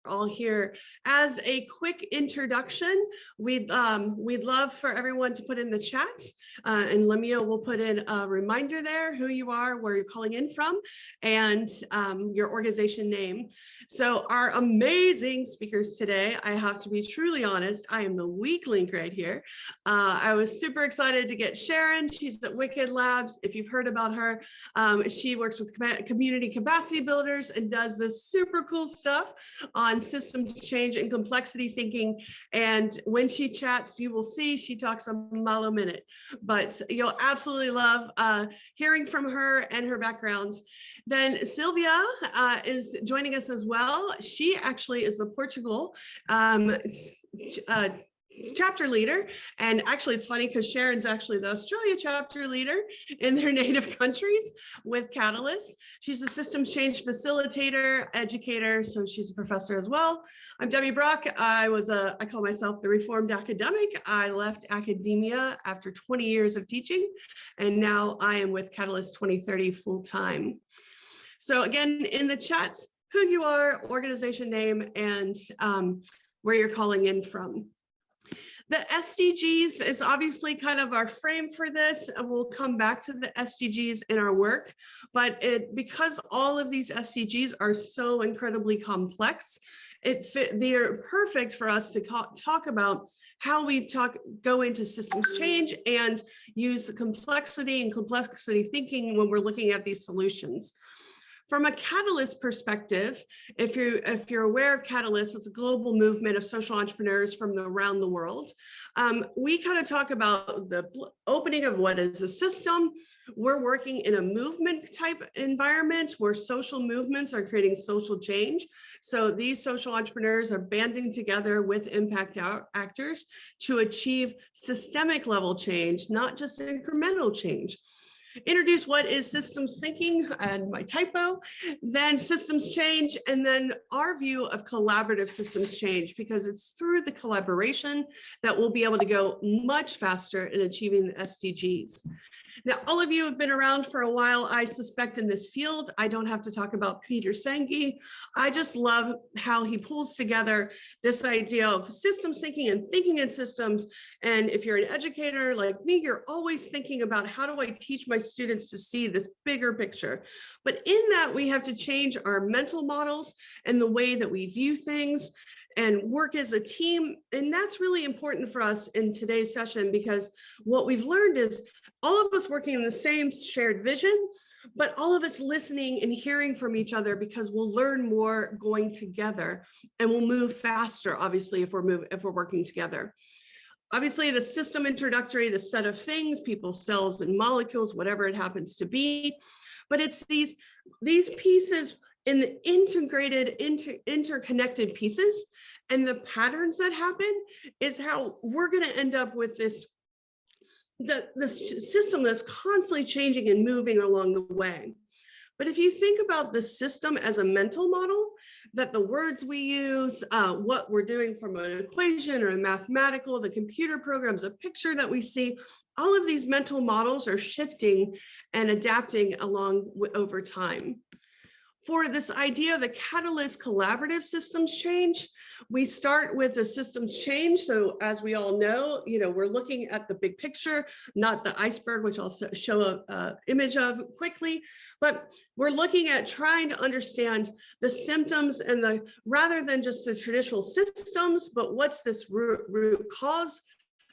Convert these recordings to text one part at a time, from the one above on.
all here. As a quick introduction, we'd love for everyone to put in the chat, and Lemia will put in a reminder there, who you are, where you're calling in from, and your organization name. So our amazing speakers today, I have to be truly honest, I am the weak link right here. I was super excited to get Sharon. She's at Wicked Labs. If you've heard about her, she works with community capacity builders and does this super cool stuff on systems change and complexity thinking. And when she chats, you will see she talks a mile a minute, but you'll absolutely love hearing from her and her backgrounds. Then Silvia is joining us as well. She actually is the Portugal chapter leader, and actually it's funny because Sharon's actually the Australia chapter leader in their native countries with Catalyst. She's a systems change facilitator, educator, so she's a professor as well. I'm Debbie Brock. I call myself the reformed academic. I left academia after 20 years of teaching, and now I am with Catalyst 2030 full-time. So again, in the chats, who you are, organization name, and where you're calling in from. The SDGs is obviously kind of our frame for this, and we'll come back to the SDGs in our work, but because all of these SDGs are so incredibly complex, they're perfect for us to talk about how we go into systems change and use the complexity and complexity thinking when we're looking at these solutions. From a Catalyst perspective, if you're aware of Catalyst, it's a global movement of social entrepreneurs from around the world. We kind of talk about the opening of what is a system. We're working in a movement type environment where social movements are creating social change. So these social entrepreneurs are banding together with impact actors to achieve systemic level change, not just incremental change. Introduce what is systems thinking, and my typo, then systems change, and then our view of collaborative systems change, because it's through the collaboration that we'll be able to go much faster in achieving the SDGs. Now, all of you have been around for a while, I suspect, in this field. I don't have to talk about Peter Senge. I just love how he pulls together this idea of systems thinking and thinking in systems. And if you're an educator like me, you're always thinking about, how do I teach my students to see this bigger picture? But in that, we have to change our mental models and the way that we view things and work as a team. And that's really important for us in today's session, because what we've learned is all of us working in the same shared vision, but all of us listening and hearing from each other, because we'll learn more going together, and we'll move faster, obviously, if we're working together. Obviously, the system introductory, the set of things, people, cells, and molecules, whatever it happens to be. But it's these pieces in the integrated, interconnected pieces, and the patterns that happen is how we're going to end up with this system that's constantly changing and moving along the way. But if you think about the system as a mental model, that the words we use, what we're doing from an equation or a mathematical, the computer programs, a picture that we see, all of these mental models are shifting and adapting along over time. For this idea of the Catalyst collaborative systems change, we start with the systems change. So as we all know, we're looking at the big picture, not the iceberg, which I'll show an image of quickly, but we're looking at trying to understand the symptoms and rather than just the traditional systems, but what's this root cause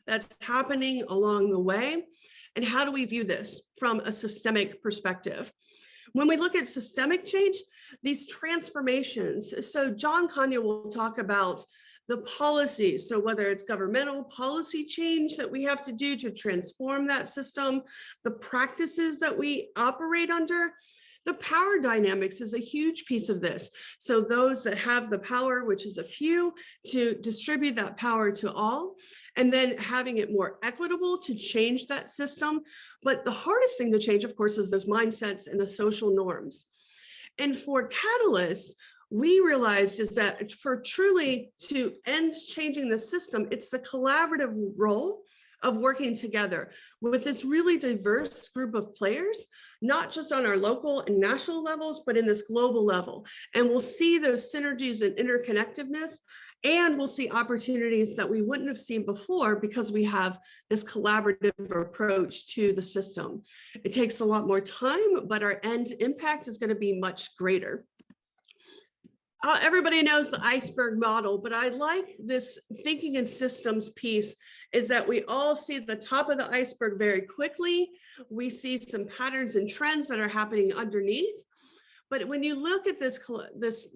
that's happening along the way, and how do we view this from a systemic perspective? When we look at systemic change, these transformations, so John Kanye will talk about the policies, so whether it's governmental policy change that we have to do to transform that system, the practices that we operate under, the power dynamics is a huge piece of this. So those that have the power, which is a few, to distribute that power to all, and then having it more equitable to change that system. But the hardest thing to change, of course, is those mindsets and the social norms. And for Catalyst, we realized is that for truly to end changing the system, it's the collaborative role of working together with this really diverse group of players, not just on our local and national levels, but in this global level. And we'll see those synergies and interconnectedness, and we'll see opportunities that we wouldn't have seen before because we have this collaborative approach to the system. It takes a lot more time, but our end impact is going to be much greater. Everybody knows the iceberg model, but I like this thinking in systems piece is that we all see the top of the iceberg very quickly. We see some patterns and trends that are happening underneath. But when you look at this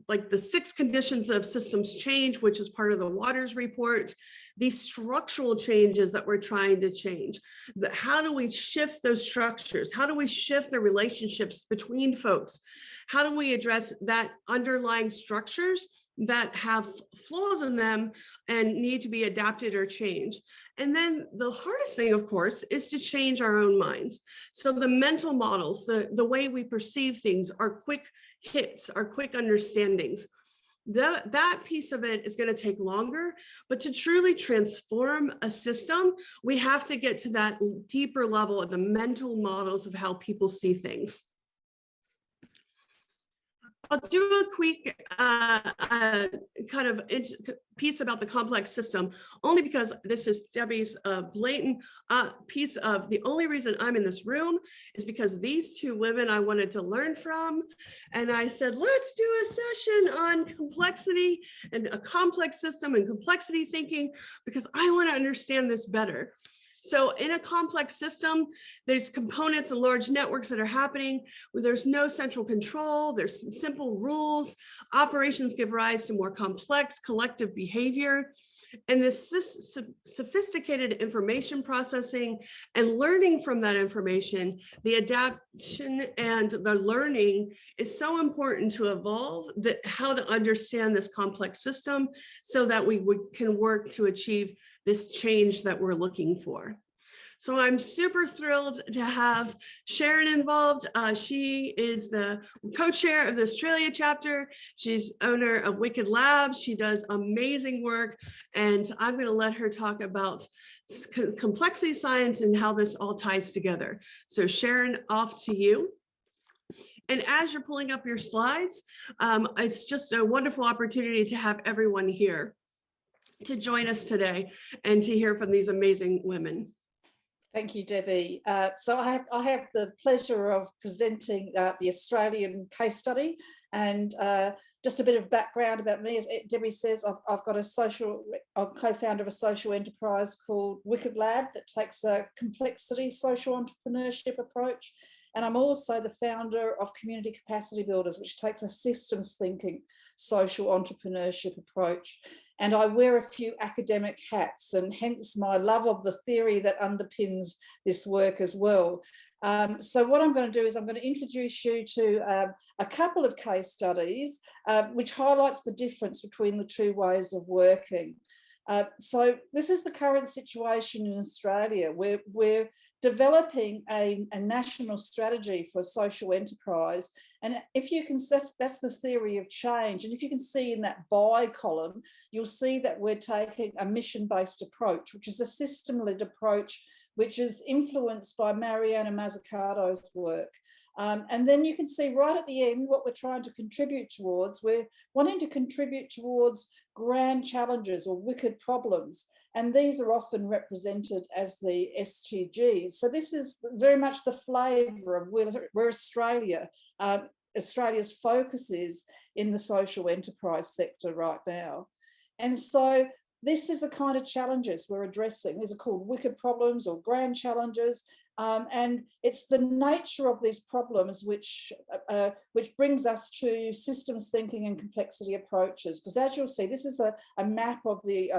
like the 6 conditions of systems change, which is part of the Waters report, these structural changes that we're trying to change, how do we shift those structures? How do we shift the relationships between folks? How do we address that underlying structures that have flaws in them and need to be adapted or changed? And then the hardest thing, of course, is to change our own minds. So the mental models, the way we perceive things, our quick hits, our quick understandings, that piece of it is going to take longer. But to truly transform a system, we have to get to that deeper level of the mental models of how people see things. I'll do a quick kind of piece about the complex system, only because this is Debbie's blatant piece of the only reason I'm in this room is because these 2 women I wanted to learn from. And I said, let's do a session on complexity and a complex system and complexity thinking, because I want to understand this better. So in a complex system, there's components and large networks that are happening where there's no central control, there's some simple rules, operations give rise to more complex collective behavior, and this sophisticated information processing and learning from that information, the adaptation and the learning is so important to evolve how to understand this complex system so that we can work to achieve this change that we're looking for. So I'm super thrilled to have Sharon involved. She is the co-chair of the Australia chapter. She's owner of Wicked Labs. She does amazing work. And I'm going to let her talk about complexity science and how this all ties together. So Sharon, off to you. And as you're pulling up your slides, it's just a wonderful opportunity to have everyone here to join us today and to hear from these amazing women. Thank you, Debbie. So I have the pleasure of presenting the Australian case study, and just a bit of background about me. As Debbie says, I'm co-founder of a social enterprise called Wicked Lab that takes a complexity social entrepreneurship approach. And I'm also the founder of Community Capacity Builders, which takes a systems thinking social entrepreneurship approach. And I wear a few academic hats, and hence my love of the theory that underpins this work as well. So what I'm going to do is I'm going to introduce you to a couple of case studies, which highlights the difference between the 2 ways of working. So this is the current situation in Australia, where we're developing a national strategy for social enterprise. And if you can, that's the theory of change. And if you can see in that by column, you'll see that we're taking a mission-based approach, which is a system-led approach, which is influenced by Mariana Mazzucato's work. And then you can see right at the end what we're trying to contribute towards. We're wanting to contribute towards grand challenges or wicked problems. And these are often represented as the SDGs. So this is very much the flavour of where Australia's focus is in the social enterprise sector right now. And so this is the kind of challenges we're addressing. These are called wicked problems or grand challenges. And it's the nature of these problems which brings us to systems thinking and complexity approaches. Because as you'll see, this is a map of the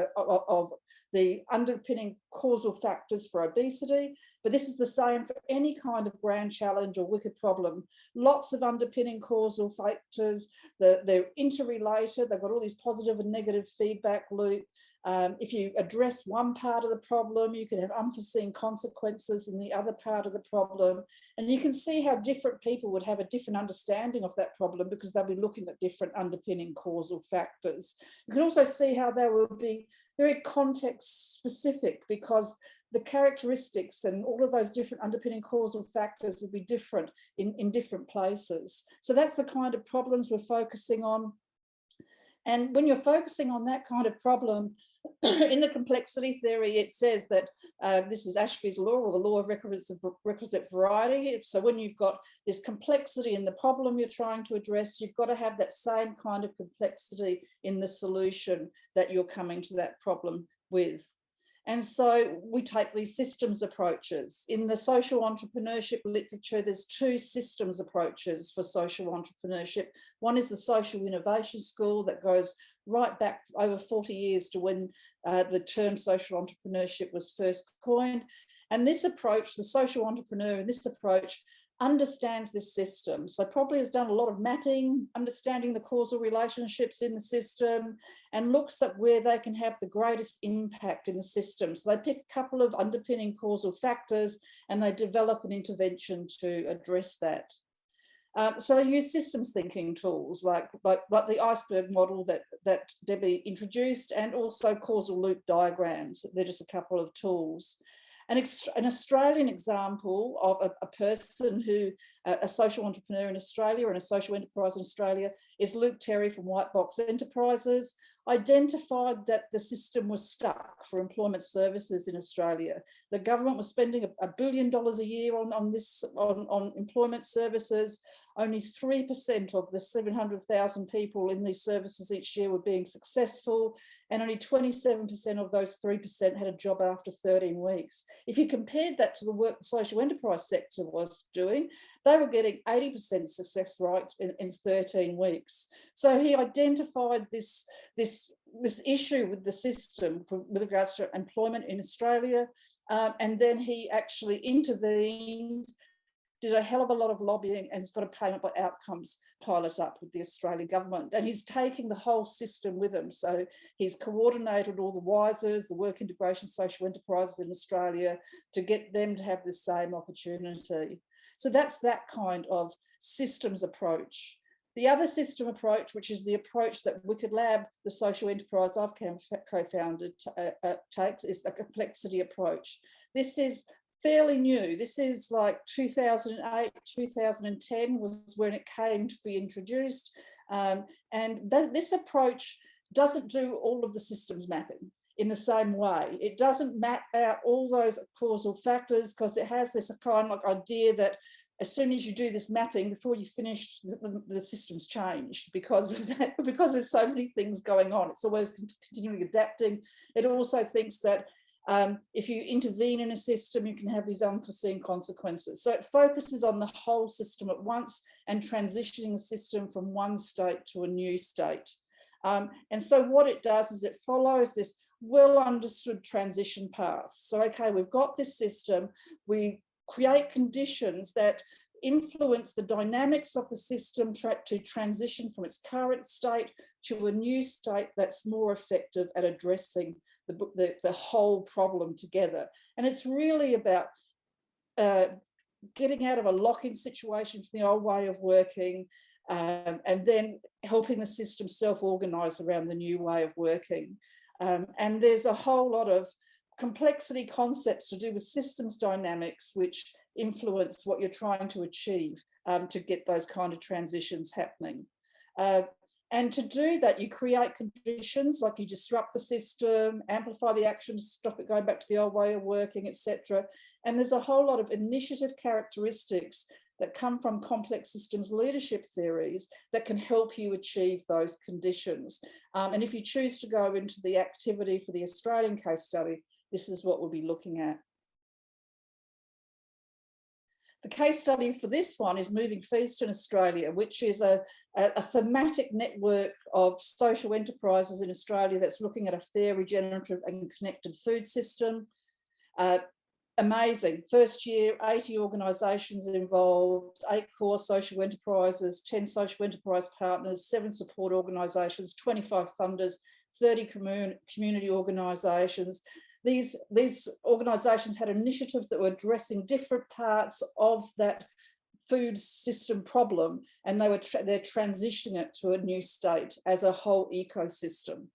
underpinning causal factors for obesity, but this is the same for any kind of grand challenge or wicked problem. Lots of underpinning causal factors, they're interrelated, they've got all these positive and negative feedback loop. If you address one part of the problem, you can have unforeseen consequences in the other part of the problem. And you can see how different people would have a different understanding of that problem because they'll be looking at different underpinning causal factors. You can also see how they will be very context specific because the characteristics and all of those different underpinning causal factors will be different in different places. So that's the kind of problems we're focusing on. And when you're focusing on that kind of problem, in the complexity theory, it says that this is Ashby's law, or the law of requisite variety. So when you've got this complexity in the problem you're trying to address, you've got to have that same kind of complexity in the solution that you're coming to that problem with. And so we take these systems approaches. In the social entrepreneurship literature, there's two systems approaches for social entrepreneurship. One is the social innovation school that goes right back over 40 years to when the term social entrepreneurship was first coined. And this approach, the social entrepreneur in this approach, understands this system. So probably has done a lot of mapping, understanding the causal relationships in the system, and looks at where they can have the greatest impact in the system. So they pick a couple of underpinning causal factors and they develop an intervention to address that. So they use systems thinking tools like the iceberg model that Debbie introduced, and also causal loop diagrams. They're just a couple of tools. An Australian example of a person who, a social entrepreneur in Australia and a social enterprise in Australia, is Luke Terry from White Box Enterprises, identified that the system was stuck for employment services in Australia. The government was spending $1 billion a year on employment services. Only 3% of the 700,000 people in these services each year were being successful, and only 27% of those 3% had a job after 13 weeks. If you compared that to the work the social enterprise sector was doing, they were getting 80% success rate in 13 weeks. So he identified this issue with the system with regards to employment in Australia, and then he actually intervened, did a hell of a lot of lobbying, and has got a payment by outcomes pilot up with the Australian government. And he's taking the whole system with him. So he's coordinated all the WISEs, the work integration social enterprises in Australia, to get them to have the same opportunity. So that's that kind of systems approach. The other system approach, which is the approach that Wicked Lab, the social enterprise I've co-founded, takes, is the complexity approach. This is fairly new. This is like 2008, 2010 was when it came to be introduced. This approach doesn't do all of the systems mapping in the same way. It doesn't map out all those causal factors, because it has this kind of idea that as soon as you do this mapping, before you finish, the system's changed because of that, because there's so many things going on. It's always continually adapting. It also thinks that if you intervene in a system, you can have these unforeseen consequences. So it focuses on the whole system at once and transitioning the system from one state to a new state. And so what it does is it follows this well understood transition path. So, okay, we've got this system, we create conditions that influence the dynamics of the system to transition from its current state to a new state that's more effective at addressing the whole problem together. And it's really about getting out of a lock-in situation from the old way of working, and then helping the system self-organise around the new way of working. And there's a whole lot of complexity concepts to do with systems dynamics which influence what you're trying to achieve to get those kind of transitions happening. And to do that, you create conditions, like you disrupt the system, amplify the actions, stop it going back to the old way of working, etc. And there's a whole lot of initiative characteristics that come from complex systems leadership theories that can help you achieve those conditions. And if you choose to go into the activity for the Australian case study, this is what we'll be looking at. The case study for this one is Moving Feast in Australia, which is a thematic network of social enterprises in Australia that's looking at a fair, regenerative and connected food system. Amazing. First year, 80 organisations involved, 8 core social enterprises, 10 social enterprise partners, 7 support organisations, 25 funders, 30 community organisations. These organisations had initiatives that were addressing different parts of that food system problem, and they're transitioning it to a new state as a whole ecosystem.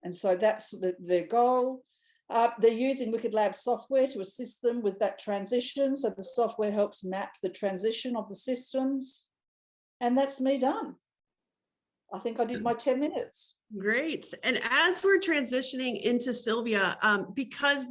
And so that's their goal. They're using Wicked Lab software to assist them with that transition. So the software helps map the transition of the systems. And that's me done. I think I did my 10 minutes. Great. And as we're transitioning into Silvia, because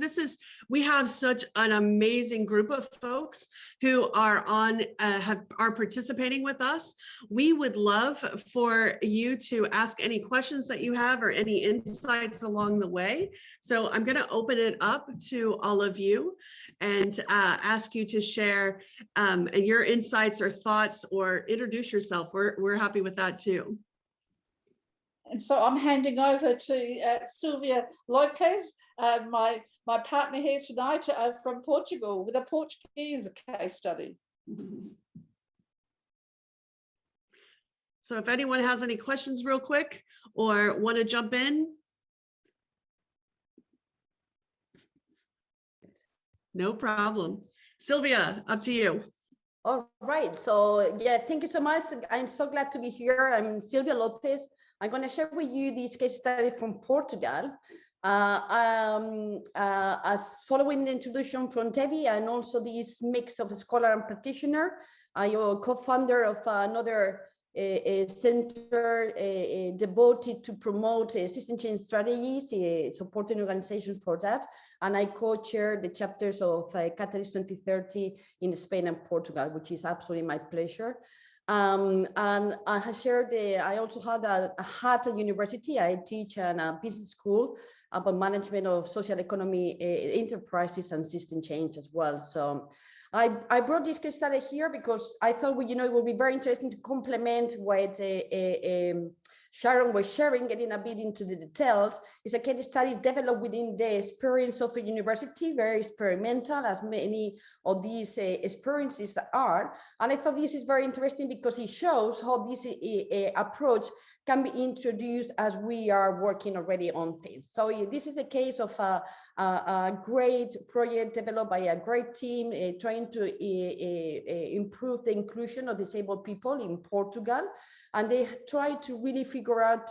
we have such an amazing group of folks who are are participating with us. We would love for you to ask any questions that you have or any insights along the way. So I'm going to open it up to all of you and ask you to share your insights or thoughts or introduce yourself. We're happy with that too. And so I'm handing over to Silvia Lopez, my partner here tonight from Portugal with a Portuguese case study. So if anyone has any questions real quick or want to jump in. No problem. Silvia, up to you. All right. So yeah, thank you so much. I'm so glad to be here. I'm Silvia Lopez. I'm going to share with you this case study from Portugal. As following the introduction from Debbie and also this mix of scholar and practitioner, I'm a co-founder of another center devoted to promote system change strategies, supporting organizations for that. And I co-chair the chapters of Catalyst 2030 in Spain and Portugal, which is absolutely my pleasure. And I have shared, I also had at a university, I teach in a business school about management of social economy enterprises and system change as well. So I brought this case study here because I thought, it would be very interesting to complement what Sharon was sharing, getting a bit into the details. It's a case study developed within the experience of a university, very experimental, as many of these experiences are. And I thought this is very interesting because it shows how this approach can be introduced as we are working already on things. So this is a case of a great project developed by a great team trying to improve the inclusion of disabled people in Portugal. And they tried to really figure out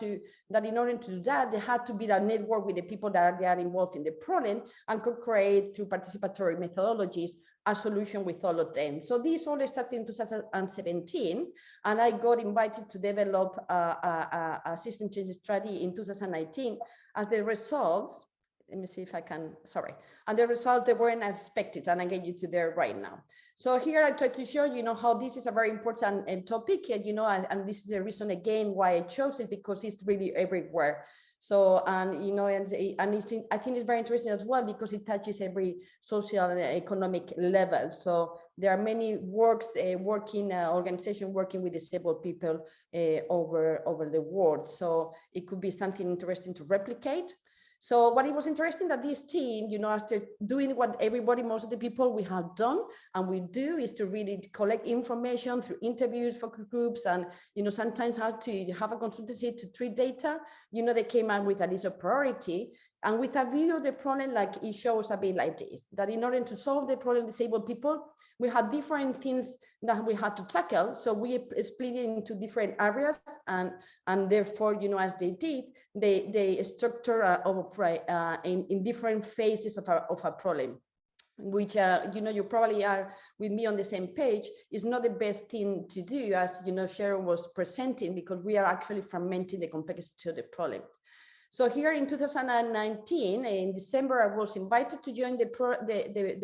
that in order to do that, they had to build a network with the people that are involved in the problem and could create through participatory methodologies a solution with all of them. So this all started in 2017, and I got invited to develop a system change strategy in 2019 as the results. Let me see if I can, sorry. And the results, they weren't as expected, and I get you to there right now. So here I try to show how this is a very important topic, and this is the reason again why I chose it, because it's really everywhere. So, and I think it's very interesting as well because it touches every social and economic level. So there are many organizations working with disabled people over the world. So it could be something interesting to replicate. So what it was interesting that this team, after doing what most of the people we have done and we do is to really collect information through interviews, focus groups, and, sometimes how to have a consultancy to treat data, they came up with a list of priority. And with a view of the problem, like it shows a bit like this, that in order to solve the problem of disabled people, we had different things that we had to tackle. So we split it into different areas, and therefore, as they did, they structure in different phases of a problem, which you probably are with me on the same page. Is not the best thing to do, as Sharon was presenting, because we are actually fragmenting the complexity of the problem. So here in 2019, in December, I was invited to join the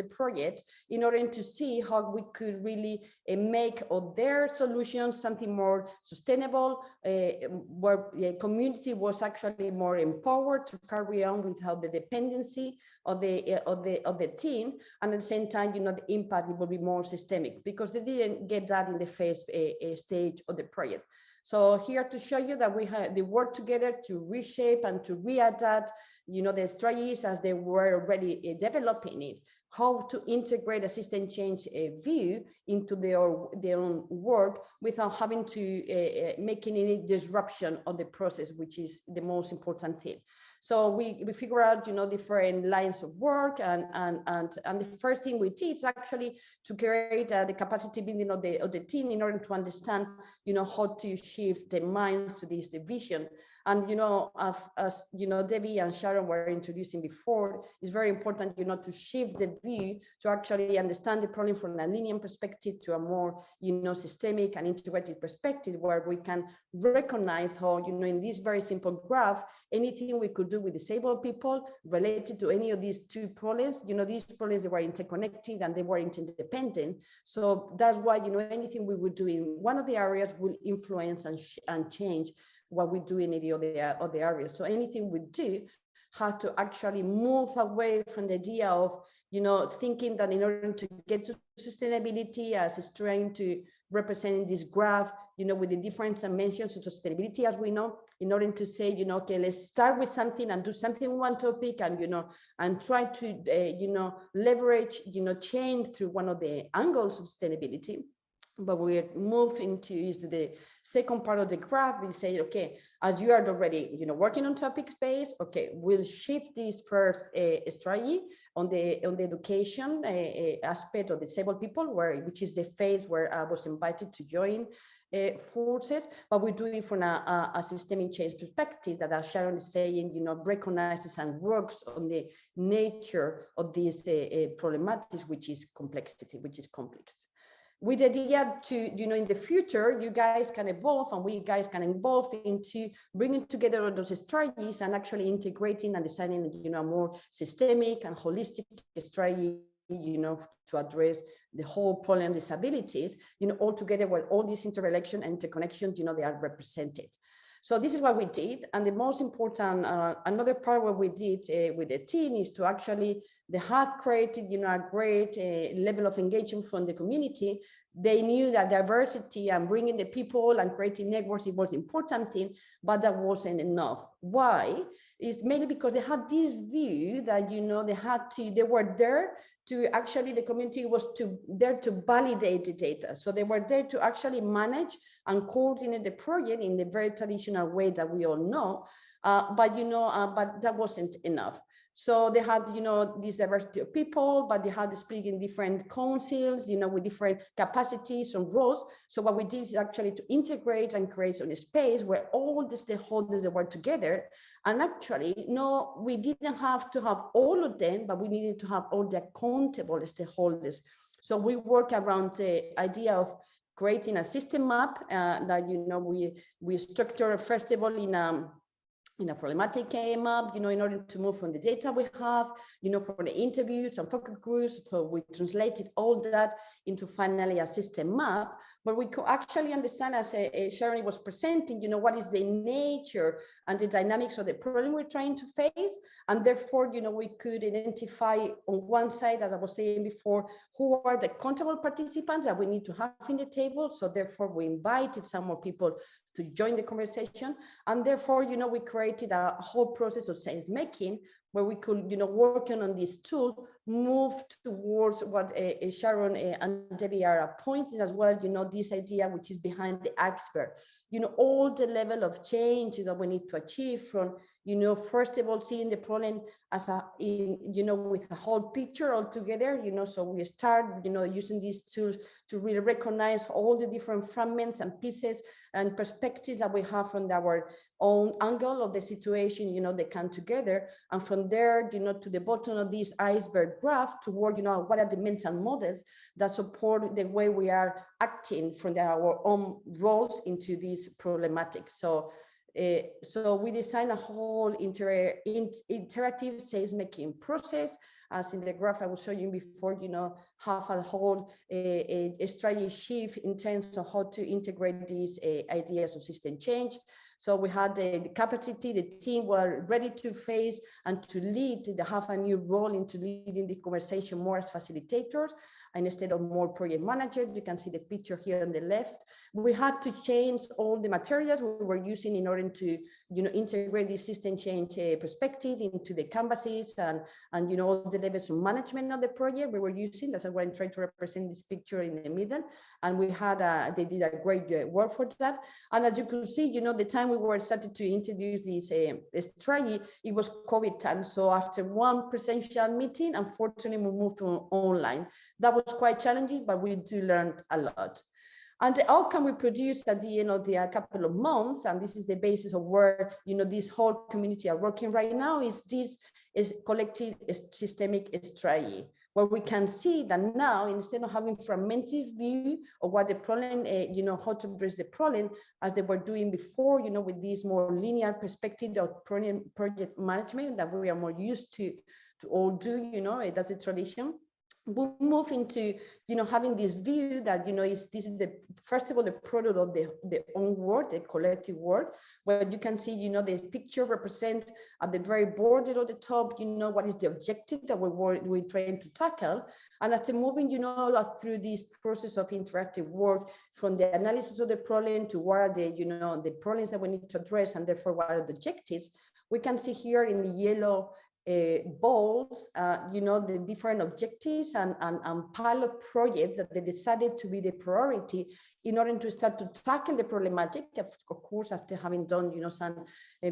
project in order to see how we could really make of their solutions something more sustainable, where the community was actually more empowered to carry on without the dependency of the team, and at the same time, the impact will be more systemic, because they didn't get that in the first stage of the project. So here to show you that they work together to reshape and to readapt, the strategies as they were already developing it, how to integrate a system change view into their own work without having to making any disruption of the process, which is the most important thing. So we figure out, different lines of work, and the first thing we did is actually to create the capacity building of the team in order to understand, how to shift the minds to this division. And, as Debbie and Sharon were introducing before, it's very important, to shift the view to actually understand the problem from a linear perspective to a more, systemic and integrated perspective, where we can recognize how, in this very simple graph, anything we could do with disabled people related to any of these two problems, these problems, they were interconnected and they were interdependent. So that's why, anything we would do in one of the areas will influence and change what we do in any of the areas. So anything we do had to actually move away from the idea of, thinking that in order to get to sustainability, as is trying to represent in this graph, with the different dimensions of sustainability, as we know, in order to say, okay, let's start with something and do something on one topic, and, and try to, leverage, change through one of the angles of sustainability. But we move into the second part of the graph. We say, okay, as you are already, working on topic space, okay, we'll shift this first strategy on the education aspect of disabled people, which is the phase where I was invited to join forces, but we do it from a systemic change perspective that, as Sharon is saying, recognizes and works on the nature of these problematics, which is complexity, which is complex. With the idea to, in the future, you guys can evolve and we guys can evolve into bringing together all those strategies and actually integrating and designing, a more systemic and holistic strategy, to address the whole problem of disabilities, all together where all these interrelation and interconnections, they are represented. So this is what we did. And the most important, another part what we did with the team is to actually, they had created, a great level of engagement from the community. They knew that diversity and bringing the people and creating networks, it was an important thing, but that wasn't enough. Why? It's mainly because they had this view that, they were there to actually, the community was there to validate the data. So they were there to actually manage and coordinate the project in the very traditional way that we all know, but that wasn't enough. So they had, this diversity of people, but they had to split in different councils, with different capacities and roles. So what we did is actually to integrate and create a space where all the stakeholders were together. And actually, no, we didn't have to have all of them, but we needed to have all the accountable stakeholders. So we work around the idea of creating a system map that, we structure, first of all, in a problematic map, in order to move from the data we have, for the interviews and focus groups. So we translated all that into finally a system map, but we could actually understand, as Sharon was presenting, what is the nature and the dynamics of the problem we're trying to face. And therefore, we could identify on one side, as I was saying before, who are the accountable participants that we need to have in the table. So therefore, we invited some more people to join the conversation. And therefore, we created a whole process of sense making where we could, working on this tool, move towards what Sharon and Debbie are pointing as well, this idea which is behind the iceberg, all the level of change that we need to achieve from, first of all, seeing the problem as with a whole picture altogether, so we start, using these tools to really recognize all the different fragments and pieces and perspectives that we have from our own angle of the situation, they come together. And from there, to the bottom of this iceberg graph toward, what are the mental models that support the way we are acting from our own roles into this problematic. So we design a whole interactive sales-making process. As in the graph I was showing you before, have a whole strategy shift in terms of how to integrate these ideas of system change. So we had the capacity, the team were ready to face and to lead, to have a new role into leading the conversation more as facilitators, and instead of more project managers. You can see the picture here on the left. We had to change all the materials we were using in order to, integrate the system change perspective into the canvases and all the levels of management of the project we were using. That's what I'm trying to represent this picture in the middle. And we had, they did a great work for that. And as you could see, you know, the time we were started to introduce this strategy, it was COVID time. So after one presential meeting, unfortunately, we moved to online. That was quite challenging, but we do learn a lot. And the outcome we produced at the end of the couple of months, and this is the basis of where, you know, this whole community are working right now, is this is collective systemic strategy, where we can see that now, instead of having fragmented view of what the problem, you know, how to address the problem, as they were doing before, you know, with this more linear perspective of project management that we are more used to all do, you know, that's a tradition. We'll move into, you know, having this view that, you know, this is the, first of all, the product of the own work, the collective work, where you can see, you know, the picture represents at the very border of the top, you know, what is the objective that we're trying to tackle. And after moving, you know, through this process of interactive work, from the analysis of the problem to what are the, you know, the problems that we need to address, and therefore what are the objectives, we can see here in the yellow balls, you know, the different objectives and pilot projects that they decided to be the priority in order to start to tackle the problematic, of course, after having done, you know, some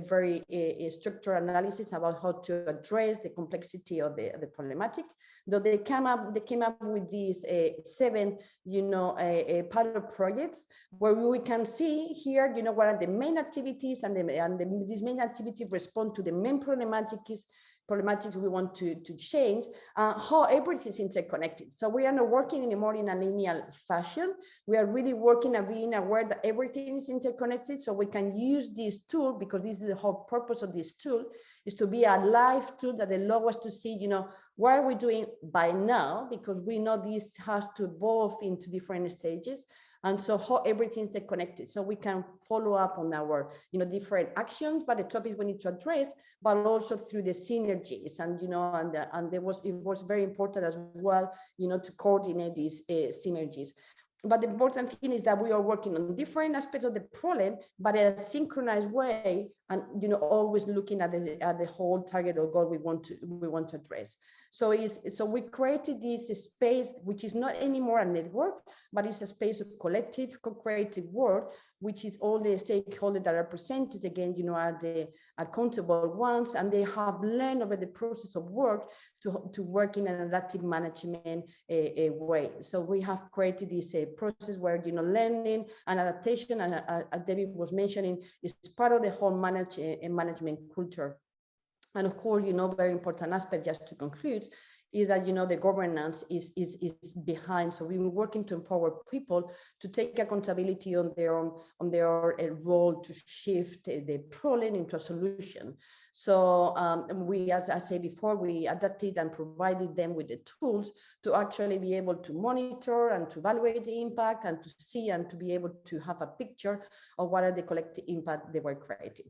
very structured analysis about how to address the complexity of the problematic. Though they came up with these 7, you know, pilot projects, where we can see here, you know, what are the main activities, and these main activities respond to the main problematics we want to change, how everything is interconnected. So we are not working anymore in a linear fashion. We are really working and being aware that everything is interconnected, so we can use this tool, because this is the whole purpose of this tool, is to be a live tool that allows us to see, you know, what are we doing by now, because we know this has to evolve into different stages. And so how everything's connected, so we can follow up on our, you know, different actions, but the topics we need to address, but also through the synergies. And, you know, and it was very important as well, you know, to coordinate these synergies. But the important thing is that we are working on different aspects of the problem, but in a synchronized way, and, you know, always looking at the whole target or goal we want to address. So we created this space, which is not anymore a network, but it's a space of collective, co-creative work, which is all the stakeholders that are presented, again, you know, are the accountable ones, and they have learned over the process of work to work in an adaptive management way. So we have created this process where, you know, learning and adaptation, as David was mentioning, is part of the whole management culture. And of course, you know, very important aspect, just to conclude, is that, you know, the governance is behind. So we've been working to empower people to take accountability on their role to shift the problem into a solution. So we, as I said before, we adapted and provided them with the tools to actually be able to monitor and to evaluate the impact, and to see and to be able to have a picture of what are the collective impact they were creating.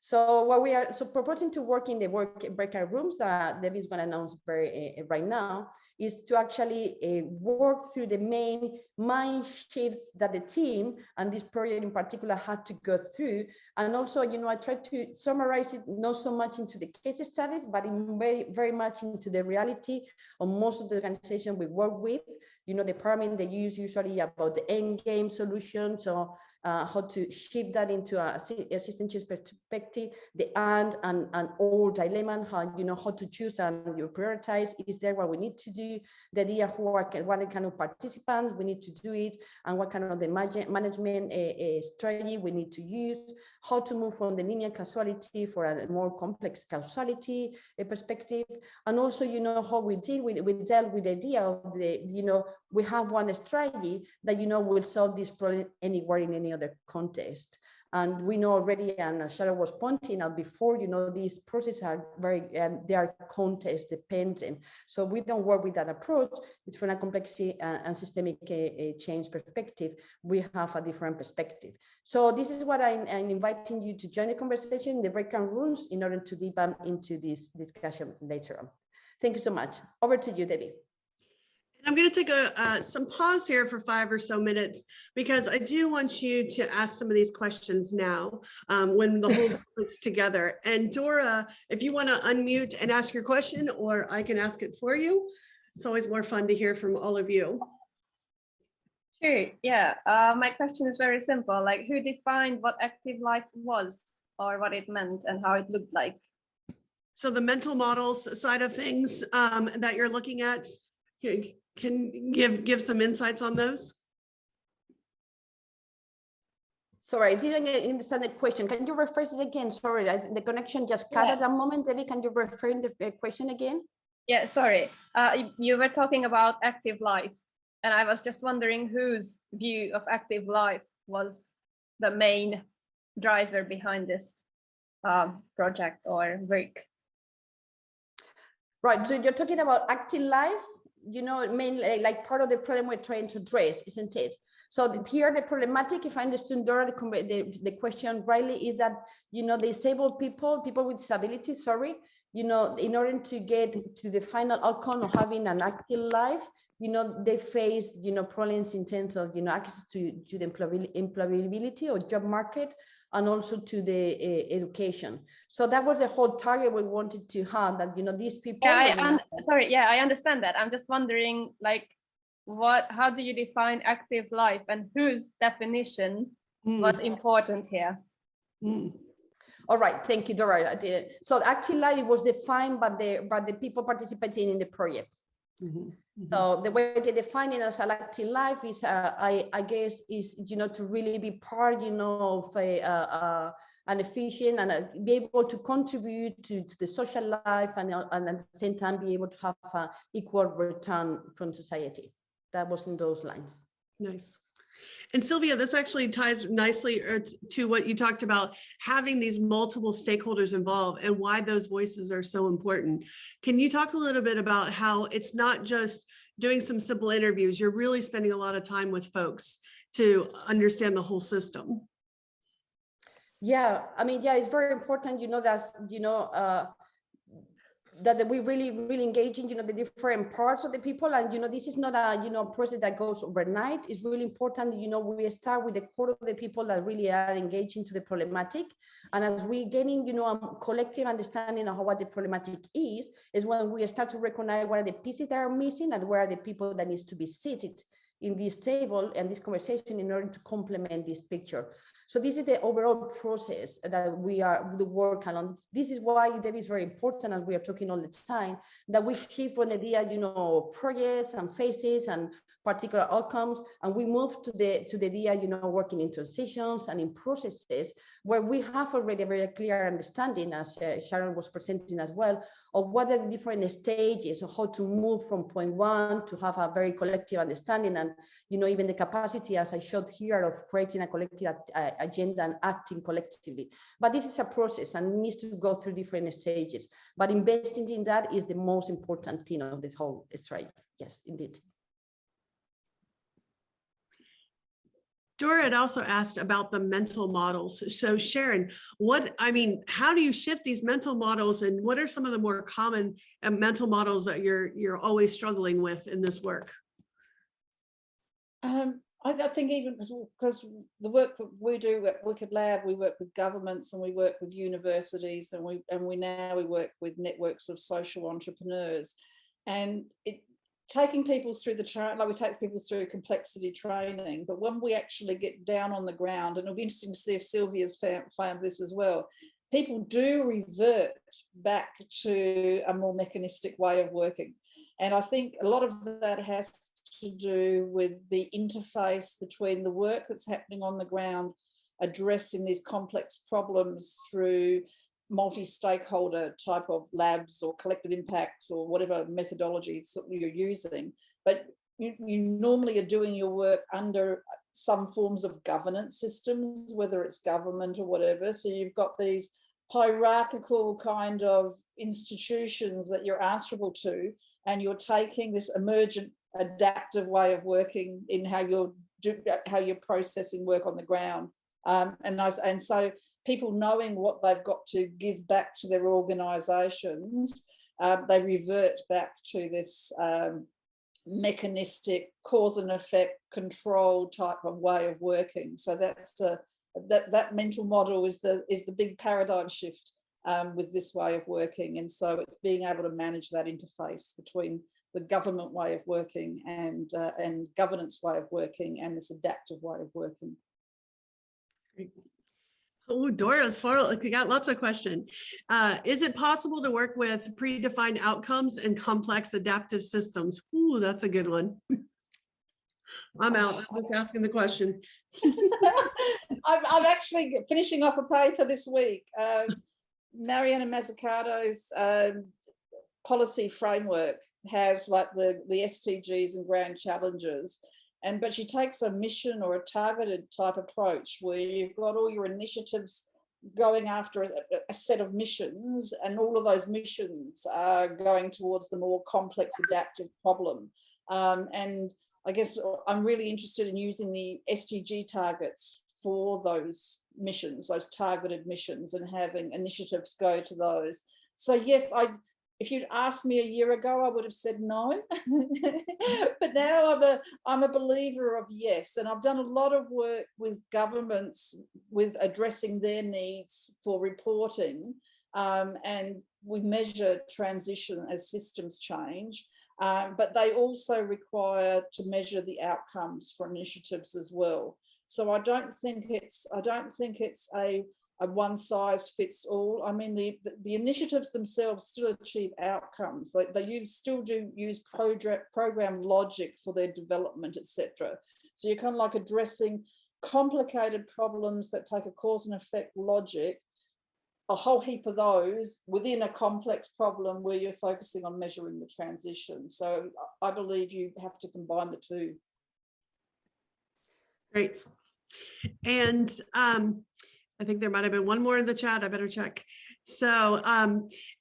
So what we are proposing to work in the breakout rooms that Debbie is going to announce right now is to actually work through the main mind shifts that the team and this project in particular had to go through. And also, you know, I tried to summarize it not so much into the case studies, but in very much into the reality of most of the organizations we work with. You know, the paradigm they use usually about the end game solution. So how to shift that into a system change perspective, the and or dilemma, how, you know, how to choose and you prioritize, is there what we need to do, the idea of what kind of participants we need to do it, and what kind of the management strategy we need to use, how to move from the linear causality for a more complex causality perspective, and also, you know, how we dealt with the idea of the, you know, we have one strategy that, you know, will solve this problem anywhere in any other context. And we know already, and as Sharon was pointing out before, you know, these processes are they are context dependent. So we don't work with that approach. It's from a complexity and systemic change perspective. We have a different perspective. So this is what I'm inviting you to join the conversation in the breakout rooms in order to deep into this discussion later on. Thank you so much. Over to you, Debbie. I'm going to take some pause here for 5 or so minutes, because I do want you to ask some of these questions now when the whole group is together. And Dora, if you want to unmute and ask your question, or I can ask it for you. It's always more fun to hear from all of you. Sure, yeah. My question is very simple. Like, who defined what active life was, or what it meant, and how it looked like? So the mental models side of things that you're looking at, can give some insights on those? Sorry, I didn't understand the question. Can you rephrase it again? Sorry, the connection just cut at that moment. Debbie, can you rephrase the question again? Yeah, sorry. You were talking about active life, and I was just wondering whose view of active life was the main driver behind this project or work. Right, so you're talking about active life, you know, mainly like part of the problem we're trying to address, isn't it? So here the problematic, if I understood Dora, the question rightly, is that, you know, disabled people with disabilities, sorry, you know, in order to get to the final outcome of having an active life, you know, they face, you know, problems in terms of, you know, access to the employability or job market, and also to the education. So that was the whole target we wanted to have, that, you know, these people. Yeah, sorry, yeah, I understand that. I'm just wondering, like, how do you define active life, and whose definition was important here? All right, thank you, Dora. So active life was defined by the people participating in the project. So the way they define it as an active life is, I guess, is, you know, to really be part, you know, of an efficient and be able to contribute to the social life, and at the same time be able to have an equal return from society. That was in those lines. Nice. And Silvia, this actually ties nicely to what you talked about, having these multiple stakeholders involved and why those voices are so important. Can you talk a little bit about how it's not just doing some simple interviews, you're really spending a lot of time with folks to understand the whole system? Yeah, I mean, yeah, it's very important, you know, that's, you know, that we really engage in, you know, the different parts of the people. And, you know, this is not a, you know, process that goes overnight. It's really important, you know, we start with the core of the people that really are engaged into the problematic. And as we getting, you know, a collective understanding of what the problematic is when we start to recognize what are the pieces that are missing and where are the people that needs to be seated in this table and this conversation in order to complement this picture. So this is the overall process that we work on. This is why Debbie is very important, and we are talking all the time, that we shift from the idea, you know, projects and phases and particular outcomes, and we move to the idea, you know, working in transitions and in processes where we have already a very clear understanding, as Sharon was presenting as well, of what are the different stages of how to move from point one to have a very collective understanding, and, you know, even the capacity, as I showed here, of creating a collective agenda and acting collectively. But this is a process and needs to go through different stages. But investing in that is the most important thing of this whole strategy. Yes, indeed. Dora had also asked about the mental models. So Sharon, how do you shift these mental models, and what are some of the more common mental models that you're always struggling with in this work? I think even because the work that we do at Wicked Lab, we work with governments and we work with universities, and we now work with networks of social entrepreneurs, and taking people through like we take people through complexity training, but when we actually get down on the ground, and it'll be interesting to see if Silvia's found this as well, people do revert back to a more mechanistic way of working. And I think a lot of that has to do with the interface between the work that's happening on the ground, addressing these complex problems through multi-stakeholder type of labs or collective impacts or whatever methodology you're using. But you normally are doing your work under some forms of governance systems, whether it's government or whatever. So you've got these hierarchical kind of institutions that you're answerable to, and you're taking this emergent adaptive way of working in how you're processing work on the ground. And so people knowing what they've got to give back to their organisations, they revert back to this mechanistic cause and effect control type of way of working. So that's that mental model is the big paradigm shift with this way of working. And so it's being able to manage that interface between the government way of working and governance way of working and this adaptive way of working. Oh, Dora's got lots of questions. Is it possible to work with predefined outcomes and complex adaptive systems? Ooh, that's a good one. I'm out. I'm just asking the question. I'm actually finishing off a paper this week. Mariana Mazzucato's policy framework has like the SDGs and grand challenges, but she takes a mission or a targeted type approach where you've got all your initiatives going after a set of missions, and all of those missions are going towards the more complex adaptive problem. And I guess I'm really interested in using the SDG targets for those missions, those targeted missions, and having initiatives go to those. So yes, if you'd asked me a year ago, I would have said no, but now I'm a believer of yes. And I've done a lot of work with governments with addressing their needs for reporting, and we measure transition as systems change. But they also require to measure the outcomes for initiatives as well. So I don't think it's a one size fits all. I mean, the initiatives themselves still achieve outcomes. Like they still do use program logic for their development, etc. So you're kind of like addressing complicated problems that take a cause and effect logic, a whole heap of those within a complex problem where you're focusing on measuring the transition. So I believe you have to combine the two. Great. And I think there might have been one more in the chat. I better check. So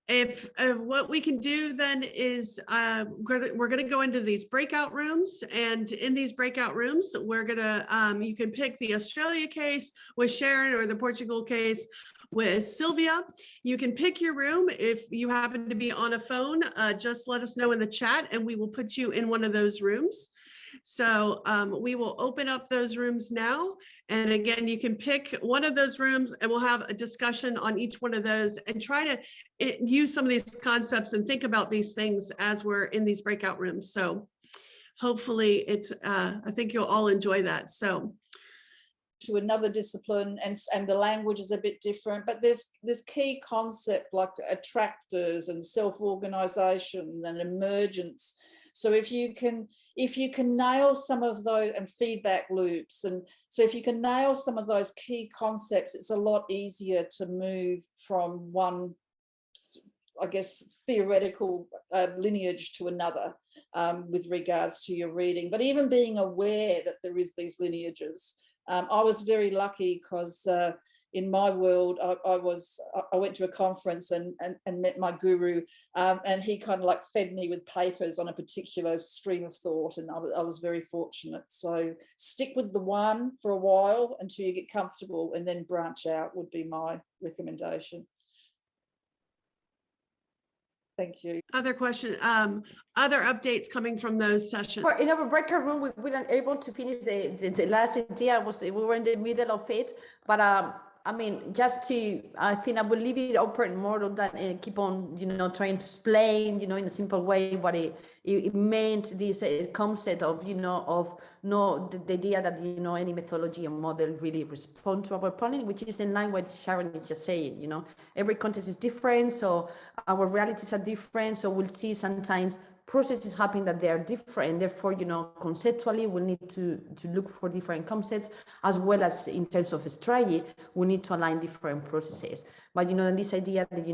if what we can do then is we're going to go into these breakout rooms, and in these breakout rooms, we're going to you can pick the Australia case with Sharon or the Portugal case with Silvia. You can pick your room. If you happen to be on a phone, just let us know in the chat and we will put you in one of those rooms. So we will open up those rooms now. And again, you can pick one of those rooms and we'll have a discussion on each one of those and try to use some of these concepts and think about these things as we're in these breakout rooms. So hopefully I think you'll all enjoy that. So to another discipline, and the language is a bit different, but there's this key concept like attractors and self-organization and emergence. So if you can nail some of those, and feedback loops, and so if you can nail some of those key concepts, it's a lot easier to move from one, I guess, theoretical lineage to another with regards to your reading. But even being aware that there is these lineages. I was very lucky because in my world, I went to a conference and met my guru, and he kind of like fed me with papers on a particular stream of thought, and I was very fortunate. So stick with the one for a while until you get comfortable, and then branch out would be my recommendation. Thank you. other question, other updates coming from those sessions? In our breakout room, we weren't able to finish the last idea. We were in the middle of it, but I mean, I think I will leave it open more than and keep on, trying to explain, in a simple way what it meant, this concept of, the idea that, any methodology and model really respond to our problem, which is in line with what Sharon is just saying, every context is different, so our realities are different, so we'll see sometimes processes happen that they are different, therefore, conceptually we need to look for different concepts, as well as in terms of strategy, we need to align different processes. But this idea that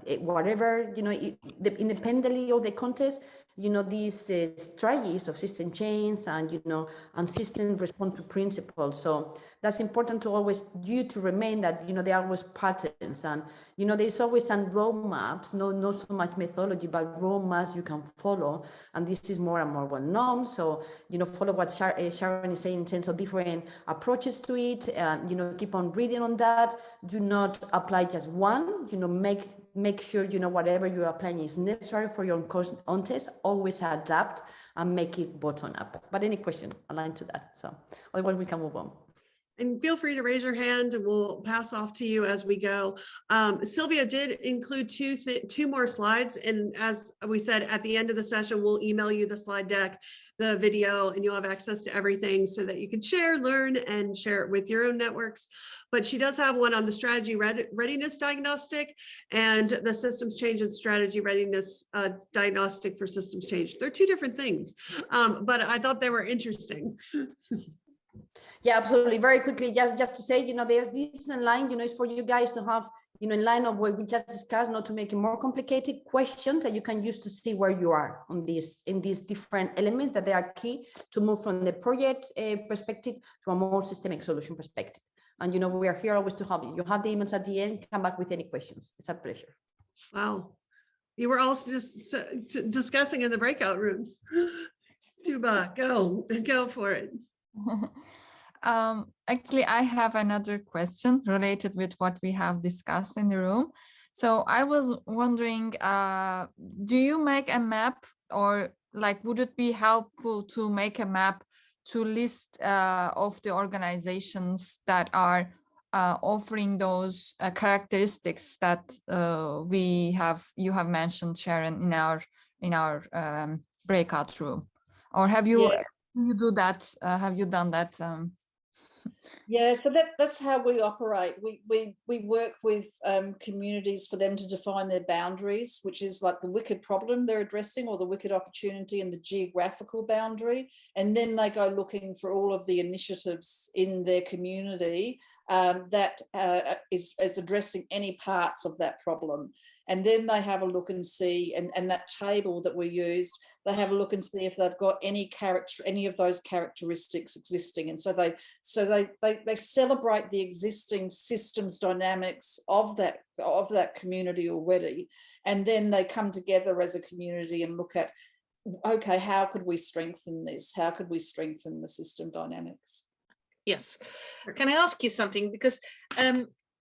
that whatever independently of the context, these strategies of system change and system respond to principles. So that's important to always to remain that there are always patterns, and there's always some roadmaps, not so much methodology, but roadmaps you can follow, and this is more and more well known. So follow what Sharon is saying in terms of different approaches to it, and keep on reading on that. Do not apply just one. Make sure whatever you're applying is necessary for your own test. Always adapt and make it bottom up. But any question aligned to that? So otherwise we can move on. And feel free to raise your hand and we'll pass off to you as we go. Silvia did include two more slides. And as we said, at the end of the session, we'll email you the slide deck, the video, and you'll have access to everything so that you can share, learn, and share it with your own networks. But she does have one on the strategy readiness diagnostic and the systems change and strategy readiness diagnostic for systems change. They're two different things, but I thought they were interesting. Yeah, absolutely. Very quickly, just to say, there's this in line, it's for you guys to have, in line of what we just discussed, not to make it more complicated, questions that you can use to see where you are on this, in these different elements that they are key to move from the project perspective to a more systemic solution perspective. And, we are here always to help you. You have the emails at the end, come back with any questions. It's a pleasure. Wow. You were all just discussing in the breakout rooms. Tuba, go for it. Actually, I have another question related with what we have discussed in the room. So I was wondering, do you make a map, or would it be helpful to make a map to list of the organizations that are offering those characteristics that you have mentioned, Sharon, in our breakout room? Or have you? Yeah. You do that? Have you done that? Yeah, so that's how we operate. We work with communities for them to define their boundaries, which is like the wicked problem they're addressing, or the wicked opportunity, and the geographical boundary. And then they go looking for all of the initiatives in their community that is addressing any parts of that problem. And then they have a look and see, and that table that we used, they have a look and see if they've got any of those characteristics existing. And so they celebrate the existing systems dynamics of that community already. And then they come together as a community and look at, okay, how could we strengthen this? How could we strengthen the system dynamics? Yes. Can I ask you something? Because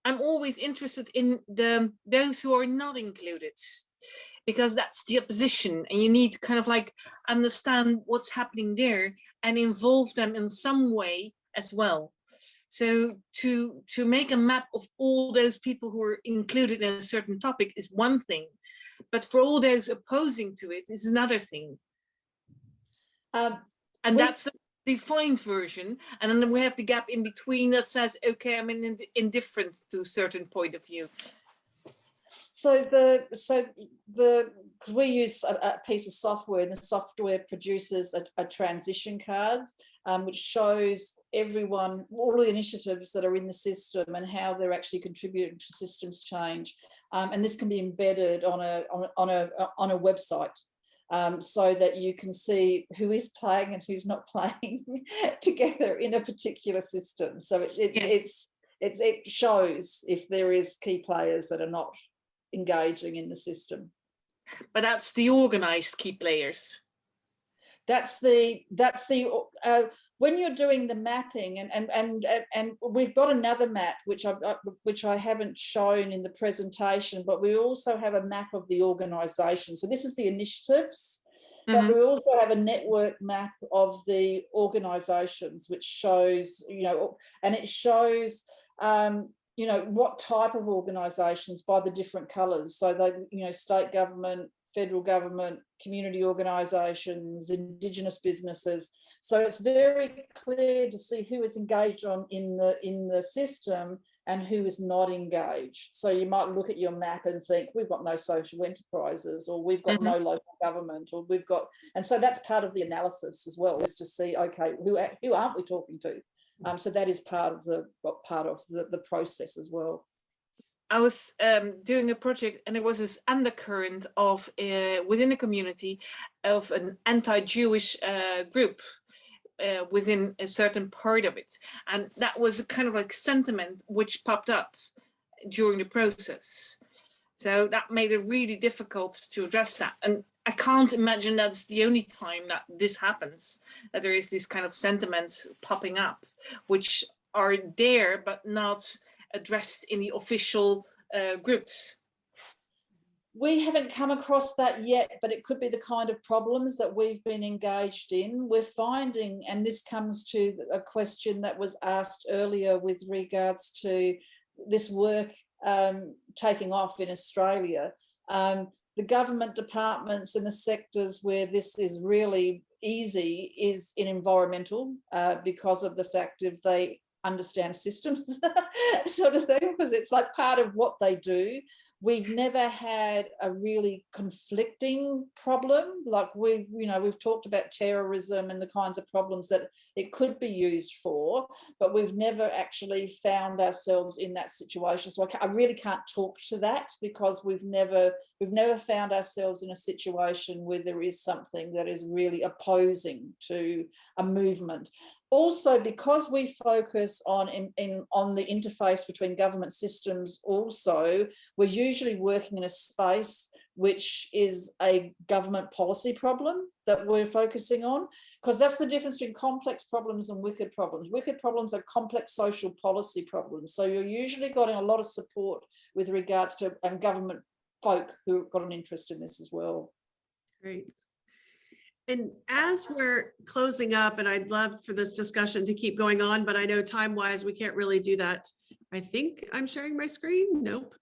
I'm always interested in those who are not included, because that's the opposition, and you need to kind of understand what's happening there and involve them in some way as well. So to make a map of all those people who are included in a certain topic is one thing, but for all those opposing to it is another thing. And that's the defined version, and then we have the gap in between that says, okay, I'm indifferent to a certain point of view. So we use a piece of software, and the software produces a transition card, which shows everyone, all the initiatives that are in the system and how they're actually contributing to systems change. And this can be embedded on a website. So that you can see who is playing and who's not playing together in a particular system. So it shows if there is key players that are not engaging in the system. But that's the organized key players. That's when you're doing the mapping, and we've got another map which I haven't shown in the presentation, but we also have a map of the organisation. So this is the initiatives, but we also have a network map of the organisations, which shows, and it shows, what type of organisations by the different colours. So they, state government, federal government, community organisations, Indigenous businesses. So it's very clear to see who is engaged in the system and who is not engaged. So you might look at your map and think, we've got no social enterprises, or we've got no local government, or we've got, and so that's part of the analysis as well, is to see, okay, who aren't we talking to? So that is part of the process as well. I was doing a project, and there was this undercurrent of within a community of an anti-Jewish group within a certain part of it, and that was a kind of sentiment which popped up during the process. So that made it really difficult to address that, and I can't imagine that's the only time that this happens, that there is this kind of sentiments popping up which are there but not addressed in the official groups. We haven't come across that yet, but it could be the kind of problems that we've been engaged in. We're finding, and this comes to a question that was asked earlier with regards to this work taking off in Australia. The government departments and the sectors where this is really easy is in environmental, because of the fact of they understand systems sort of thing, because it's like part of what they do. We've never had a really conflicting problem. Like we've talked about terrorism and the kinds of problems that it could be used for, but we've never actually found ourselves in that situation. So I really can't talk to that, because we've never found ourselves in a situation where there is something that is really opposing to a movement. Also, because we focus on the interface between government systems, also, we're usually working in a space which is a government policy problem that we're focusing on, because that's the difference between complex problems and wicked problems. Wicked problems are complex social policy problems. So you're usually getting a lot of support with regards to government folk who've got an interest in this as well. Great. And as we're closing up, and I'd love for this discussion to keep going on, but I know time-wise, we can't really do that. I think I'm sharing my screen. Nope.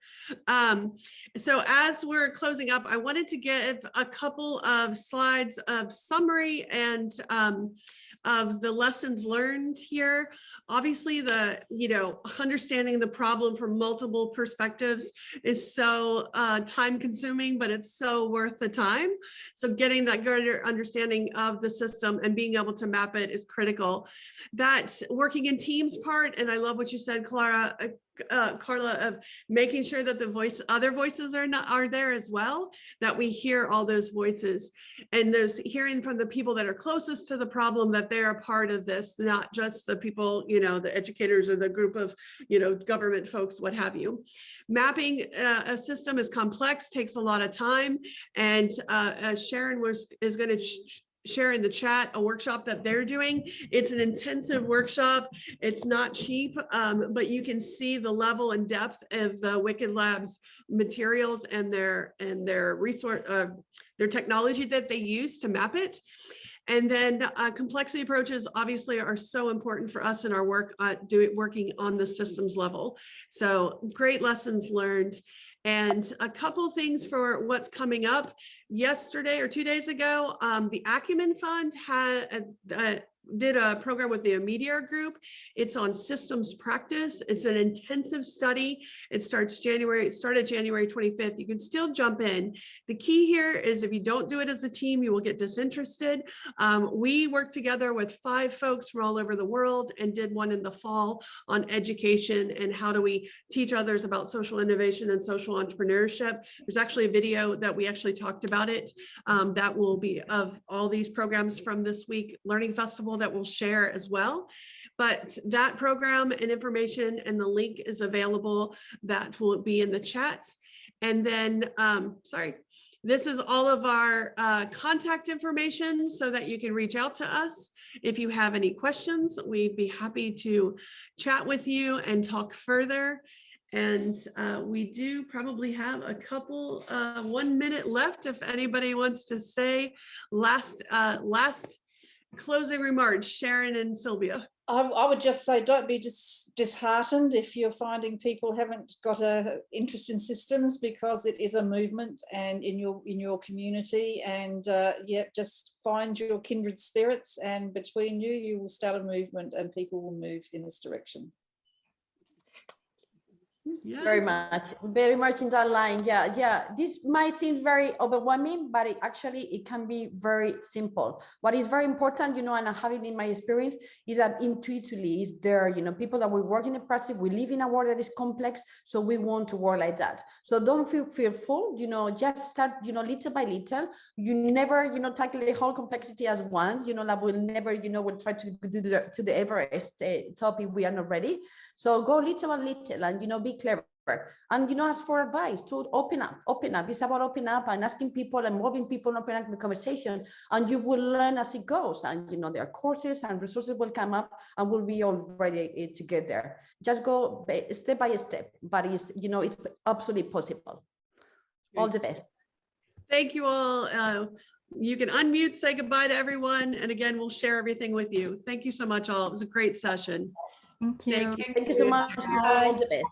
So as we're closing up, I wanted to give a couple of slides of summary and of the lessons learned here. Obviously, understanding the problem from multiple perspectives is so time consuming, but it's so worth the time. So getting that greater understanding of the system and being able to map it is critical. That working in teams part, and I love what you said, Carla, of making sure that other voices are there as well, that we hear all those voices, and those hearing from the people that are closest to the problem, that they're a part of this, not just the people, the educators or the group of, government folks, what have you. Mapping a system is complex, takes a lot of time, and Sharon is going to share in the chat a workshop that they're doing. It's an intensive workshop. It's not cheap, but you can see the level and depth of the Wicked Labs materials and their resource, their technology that they use to map it. And then complexity approaches obviously are so important for us in our work, working on the systems level. So great lessons learned. And a couple things for what's coming up. Yesterday or 2 days ago, the Acumen Fund did a program with the Meteor Group. It's on systems practice. It's an intensive study. It started January 25th. You can still jump in. The key here is if you don't do it as a team, you will get disinterested. We worked together with 5 folks from all over the world and did one in the fall on education and how do we teach others about social innovation and social entrepreneurship. There's actually a video that we actually talked about it that will be of all these programs from this week Learning Festival that we'll share as well. But that program and information and the link is available. That will be in the chat. And then, this is all of our contact information so that you can reach out to us. If you have any questions, we'd be happy to chat with you and talk further. And we do probably have a couple, 1 minute left if anybody wants to say last closing remarks, Sharon and Silvia. I would just say, don't be disheartened if you're finding people haven't got an interest in systems, because it is a movement and in your community, and just find your kindred spirits, and between you will start a movement and people will move in this direction. Yes. Very much in that line. Yeah. This might seem very overwhelming, but it can be very simple. What is very important, and I have it in my experience, is that intuitively is there, people that we work in the practice, we live in a world that is complex, so we want to work like that. So don't feel fearful, just start, little by little. You never, tackle the whole complexity as once, like we'll never, we'll try to do to the Everest top if we are not ready. So go little by little and, be clever. And, ask for advice to open up. It's about opening up and asking people and involving people and opening up the conversation. And you will learn as it goes. And, there are courses and resources will come up and we'll be all ready to get there. Just go step by step, but it's absolutely possible. All the best. Thank you all. You can unmute, say goodbye to everyone. And again, we'll share everything with you. Thank you so much all. It was a great session. Thank you. Thank you. Thank you so much. All the best.